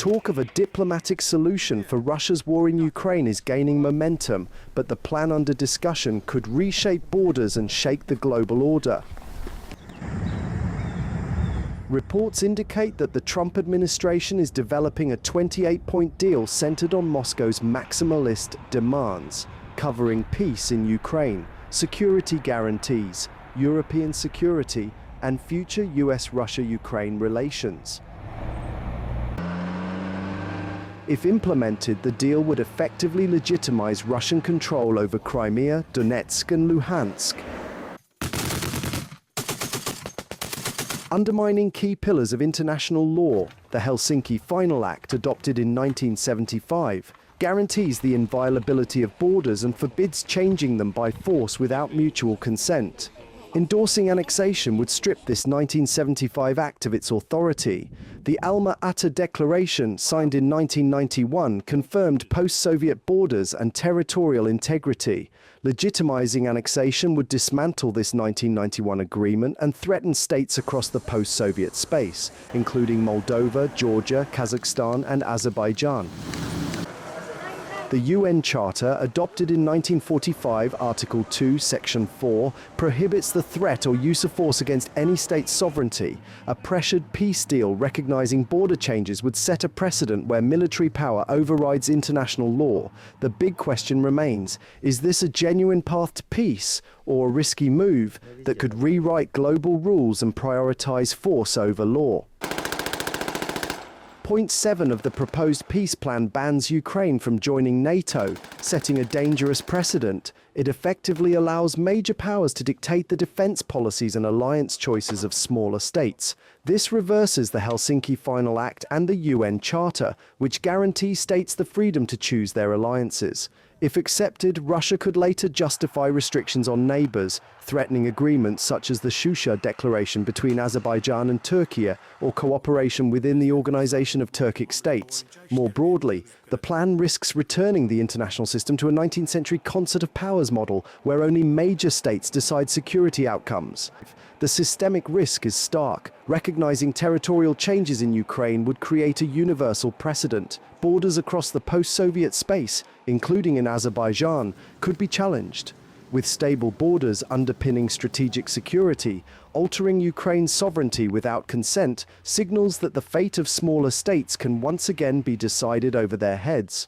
Talk of a diplomatic solution for Russia's war in Ukraine is gaining momentum, but the plan under discussion could reshape borders and shake the global order. Reports indicate that the Trump administration is developing a 28-point deal centered on Moscow's maximalist demands, covering peace in Ukraine, security guarantees, European security, and future US-Russia-Ukraine relations. If implemented, the deal would effectively legitimize Russian control over Crimea, Donetsk, and Luhansk, undermining key pillars of international law. The Helsinki Final Act, adopted in 1975, guarantees the inviolability of borders and forbids changing them by force without mutual consent. Endorsing annexation would strip this 1975 act of its authority. The Alma-Ata Declaration, signed in 1991, confirmed post-Soviet borders and territorial integrity. Legitimizing annexation would dismantle this 1991 agreement and threaten states across the post-Soviet space, including Moldova, Georgia, Kazakhstan, and Azerbaijan. The UN Charter, adopted in 1945, Article 2, Section 4, prohibits the threat or use of force against any state's sovereignty. A pressured peace deal recognizing border changes would set a precedent where military power overrides international law. The big question remains, is this a genuine path to peace, or a risky move that could rewrite global rules and prioritize force over law? Point 7 of the proposed peace plan bans Ukraine from joining NATO, setting a dangerous precedent. It effectively allows major powers to dictate the defense policies and alliance choices of smaller states. This reverses the Helsinki Final Act and the UN Charter, which guarantee states the freedom to choose their alliances. If accepted, Russia could later justify restrictions on neighbors, threatening agreements such as the Shusha Declaration between Azerbaijan and Turkey, or cooperation within the Organization of Turkic States. More broadly, the plan risks returning the international system to a 19th century concert of powers model, where only major states decide security outcomes. The systemic risk is stark. Recognizing territorial changes in Ukraine would create a universal precedent. Borders across the post-Soviet space, including in Azerbaijan, could be challenged. With stable borders underpinning strategic security, altering Ukraine's sovereignty without consent signals that the fate of smaller states can once again be decided over their heads.